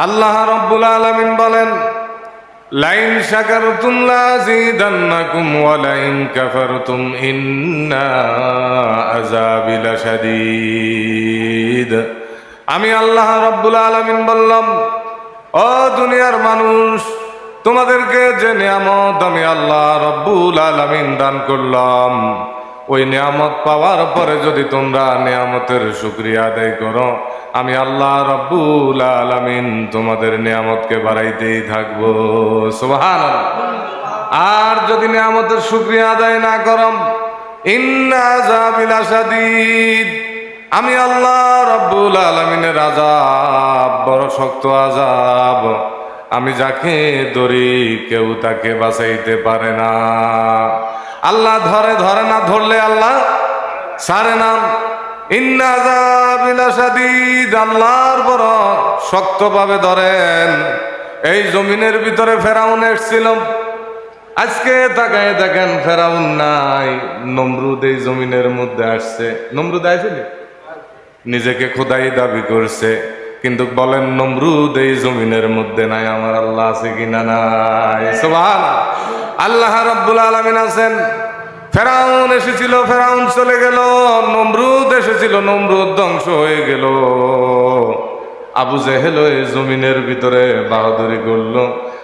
আল্লাহ রাব্বুল আলামিন বলেন, লাইন শাকারতুম লাযীদান্নাকুম ওয়া লাইন কাফারতুম ইন্না আযাবি লাশাদীদ। আমি আল্লাহ রাব্বুল আলামিন বললাম, ও দুনিয়ার মানুষ, তোমাদেরকে যে নিয়ামত আমি আল্লাহ রাব্বুল আলামিন দান করলাম, ওই নিয়ামত পাওয়ার পরে যদি তোমরা নিয়ামতের শুকরিয়া আদায় করো, আমি আল্লাহ রাব্বুল আলামিন তোমাদের নিয়ামতকে বাড়াইতেই থাকবো। সুবহানাল্লাহ। আর যদি নিয়ামতের শুকরিয়া আদায় না করো, ইন্না আযাবি লাশাদীদ, আমি আল্লাহ রাব্বুল আলামিনের আযাব বড় শক্ত আযাব। আমি যাকে ধরি কেউ তাকে বাঁচাইতে পারে না। আল্লাহ ধরে না, ধরলে আল্লাহ ছাড়ে না। ইন্না আযাবি লাশাদীদ, আল্লাহর বড় শক্তভাবে ধরেন। এই জমিনের ভিতরে ফেরাউন এসেছিল, আজকে তাকায় দেখেন ফেরাউন নাই, নমরুদ এই জমিনের মধ্যে আসছে। নমরুদ আইছিল, নিজেকে খোদাই দাবি করছে, কিন্তু বলেন নমরুদ এই জমিনের মধ্যে নাই, আমার আল্লাহ আছে কিনা? নাই। সুবহানাল্লাহ। আল্লাহ রাব্বুল আলামিন আছেন। ফেরাউন এসেছিল, ফেরাউন চলে গেল। নমরুদ এসেছিল, নমরুদ ধ্বংস হয়ে গেল। আবু জেহেল এই জমিনের ভিতরে বাহাদুরি করল,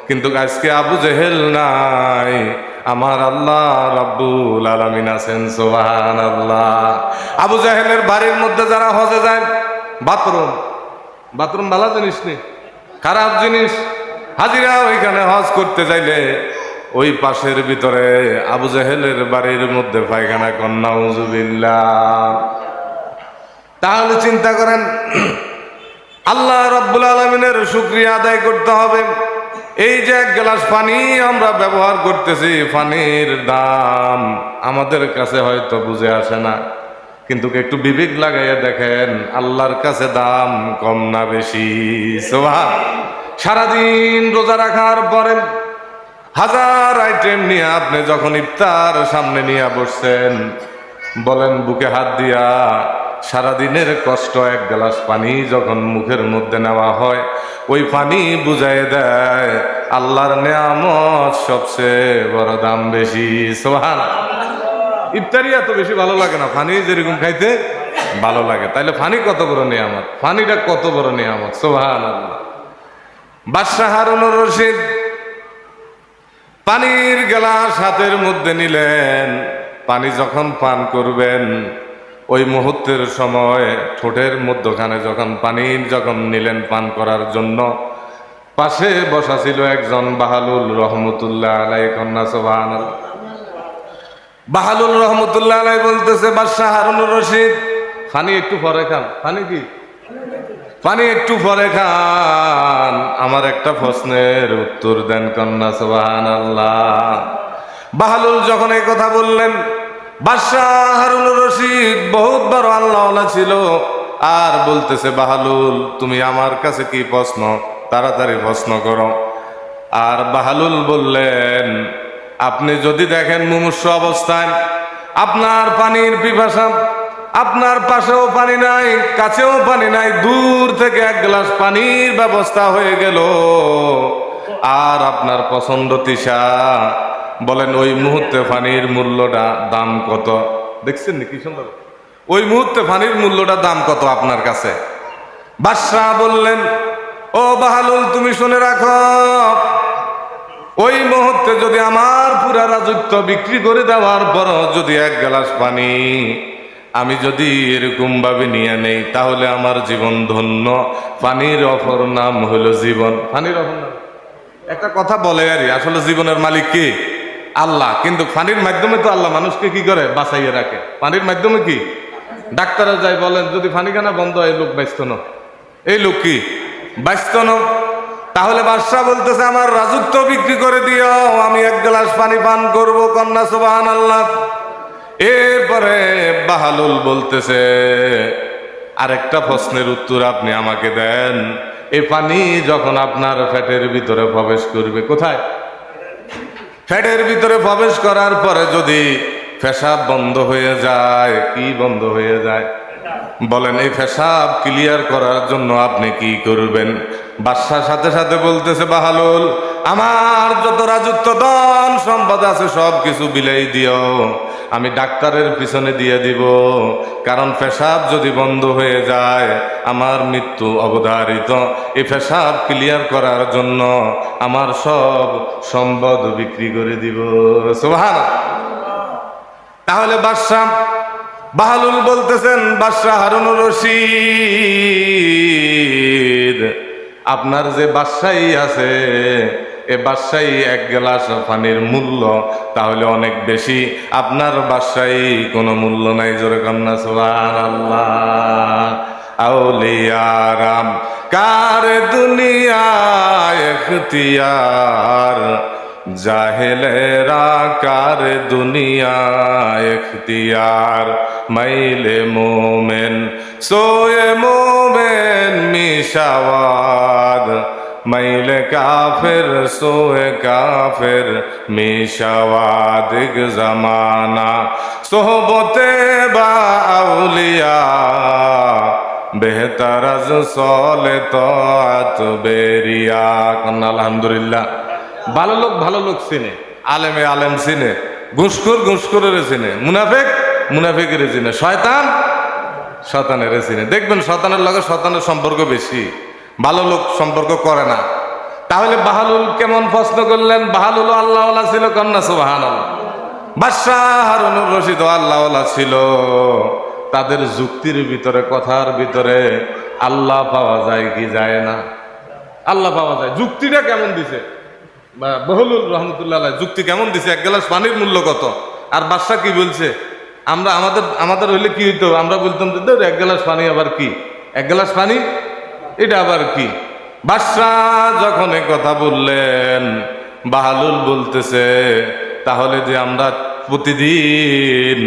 কিন্তু আজকে আবু জেহেল নাই, আমার আল্লাহ রাব্বুল আলামিন আছেন। সুবহানাল্লাহ। আবু জেহেলের বাড়ির মধ্যে যারা হজে যায়, বাথরুম ভালো জিনিস নেই, খারাপ জিনিস। হাজিরা ওইখানে হজ করতে যাইলে ওই পাশের ভিতরে আবু জেহেলের বাড়ির মধ্যে পায়খানা কর, নাউজুবিল্লাহ। তাহলে চিন্তা করেন, আল্লাহ রাব্বুল আলামিনের শুকরিয়া আদায় করতে হবে। এই যে এক গ্লাস পানি আমরা ব্যবহার করতেছি, পানির দাম আমাদের কাছে হয়তো বুঝে আসে না, কিন্তু একটু বিবেক লাগাইয়া দেখেন আল্লাহর কাছে দাম কম না বেশি? সুবহানাল্লাহ। সারাদিন রোজা রাখার পরে হাজার আইটেম নিয়ে আপনি যখন ইফতার সামনে নিয়ে বসছেন, বলেন বুকে হাত দিয়া সারাদিনের কষ্ট এক গ্লাস পানি যখন মুখের মধ্যে নেওয়া হয়, ওই পানি বুঝাই দেয় আল্লাহর নিয়ামত সবচেয়ে বড় দাম বেশি। সুবহানাল্লাহ। ইফতারি এত বেশি ভালো লাগে না, পানি যেরকম খাইতে ভালো লাগে। তাইলে পানি কত বড় নিয়ামত, পানিটা কত বড় নিয়ামত। সুবহানাল্লাহ। বাদশাহ হারুনুর রশিদ পানির গ্লাস হাতের মধ্যে নিলেন, পানি যখন পান করবেন ওই মুহূর্তের সময় ঠোঁটের মধ্যখানে যখন পানি যখন নিলেন পান করার জন্য, পাশে বসা ছিল একজন বাহালুল রহমতুল্লাহ আলাইহি। কন্যা সুবহানাল্লাহ। বাহালুল রহমতুল্লাহ আলাইহি বলতেছে, বাদশাহ হারুনুর রশিদ, পানি একটু পরে খান। পানি কি? পানি একটু পরে খান, আমার একটা প্রশ্নের উত্তর দেন। কন্যা সুবহানাল্লাহ। বাহালুল যখন এই কথা বললেন, বাদশাহ হারুনুর রশিদ বহুত বড় আল্লাহওয়ালা ছিল, আর বলতেছে, বাহালুল তুমি আমার কাছে কি প্রশ্ন, তাড়াতাড়ি প্রশ্ন করো। আর বাহালুল বললেন, আপনি যদি দেখেন মুমূর্ষু অবস্থায়, আপনার পানির পিপাসা, আপনার পাশেও পানি নাই, কাছেও পানি নাই, দূর থেকে এক গ্লাস পানির ব্যবস্থা হয়ে গেল, আর আপনার পছন্দ তৃষা, বলেন ওই মুহূর্তে পানির মূল্যটা দাম কত? দেখছেন কি সুন্দর? ওই মুহূর্তে পানির মূল্যটা দাম কত আপনার কাছে? বাদশাহ বললেন, ও বাহালুল তুমি শুনে রাখো, ওই মুহূর্তে যদি আমার পুরা রাজত্ব বিক্রি করে দেওয়ার পরও যদি এক গ্লাস পানি আমি যদি এরকম ভাবে নিয়ে নেই, তাহলে আমার জীবন ধন্য। পানির অপর নাম হলো জীবন। পানির অপর নাম একটা কথা বলে আর আসলে জীবনের মালিক কি? আল্লাহ। কিন্তু পানির মাধ্যমে তো আল্লাহ মানুষকে কি করে? বাঁচাইয়ে রাখে। পানির মাধ্যমে কি? ডাক্তাররা যাই বলেন, যদি পানিখানা বন্ধ হয়, এই লোক বাঁচত না, এই লোক কি বাঁচত না। তাহলে বাদশাহ বলতেছে, আমার রাজত্ব বিক্রি করে দিও, আমি এক গ্লাস পানি পান করবো। কন্যা সুবহানাল্লাহ। এরপরে বাহালুল বলতেছে, আরেকটা প্রশ্নের উত্তর আপনি আমাকে দেন, এই পানি যখন আপনার পেটের ভিতরে প্রবেশ করবে, কোথায়? পেটের ভিতরে প্রবেশ করার পরে যদি পেশাব বন্ধ হয়ে যায়, কি বন্ধ হয়ে যায়? বলেন এই পেশাব ক্লিয়ার করার জন্য আপনি কি করবেন? বাদশার সাথে সাথে বলতেছে, বাহালুল, আমার যত রাজত্ব ধন সম্পদ আছে সব কিছু বিলাই দিও, আমি ডাক্তারের পিছনে দিয়ে দিব, কারণ পেশাব যদি বন্ধ হয়ে যায় আমার মৃত্যু অবধারিত। এই পেশাব ক্লিয়ার করার জন্য আমার সব সম্পদ বিক্রি করে দিব। সুবহানাল্লাহ। তাহলে বাহালুল বলতেছেন, বাদশাহ হারুনুর রশিদ, আপনার যে বাদশাহী আছে এ বাদশাহী এক গ্লাস পানির মূল্য তাহলে অনেক বেশি, আপনার বাদশাহী কোনো মূল্য নাই। জোরে কান্না সুবহানাল্লাহ। আউলিয়ারাম কার দুনিয়ায় ইখতিয়ার, জাহেলেরা কার দুনিয়ায় ইখতিয়ার, মাইলে মোমেন সোয়ে মোমেন মিশাওয়াদ, মাইলে কাফের সোয়ে কাফের মিশাওয়াদ। এক জামানা সোহবতে বা আউলিয়া, বেহতার আজ সলে তাত বেরিয়া। আলহামদুলিল্লাহ। ভালো লোক চিনে, আলেমে আলেম চিনে, ঘুষখোরের চিনে, মুনাফেকের চিনে, শয়তানের চিনে। দেখবেন শয়তানের লগে শয়তানের সম্পর্ক বেশি, ভালো লোক সম্পর্ক করে না। তাহলে বাহালুল কেমন প্রশ্ন করলেন? বাহালুল আল্লাহওয়ালা ছিল, কন্যা সুবহানাল্লাহ। বাদশাহ হারুনুর রশিদ আল্লাহওয়ালা ছিল। তাদের যুক্তির ভিতরে, কথার ভিতরে আল্লাহ পাওয়া যায় কি যায় না? আল্লাহ পাওয়া যায়। যুক্তিটা কেমন দিছে বাহালুল রহমতুল্লাহ, যুক্তি কেমন দিছে? এক গ্লাস পানির মূল্য কত? আর বাদশাহ কি বলছে? আমরা আমাদের হইলে কি হইতো? আমরা বলতাম যে এক গ্লাস পানি আবার কি, এক গ্লাস পানি এটা আবার কি? বাদশাহ যখন এই কথা বললেন, বাহালুল বলতেছে, তাহলে যে আমরা প্রতিদিন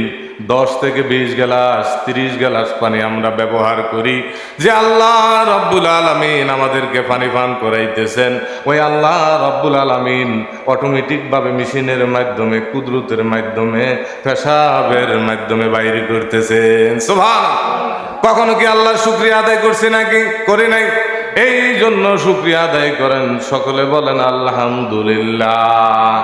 10 থেকে 20 গ্লাস 30 গ্লাস পানি আমরা ব্যবহার করি, যে আল্লাহ রব্বুল আলামিন আমাদেরকে পানি পান করাইতেছেন, ওই আল্লাহ রব্বুল আলামিন অটোমেটিক ভাবে মেশিনের মাধ্যমে, কুদরতের মাধ্যমে, পেশাবের মাধ্যমে বাইরে করতেছেন। সুবহানাল্লাহ। কখনো কি আল্লাহর শুকরিয়া আদায় করছি নাকি? করি নাই। এই জন্য শুকরিয়া আদায় করেন, সকলে বলেন আলহামদুলিল্লাহ।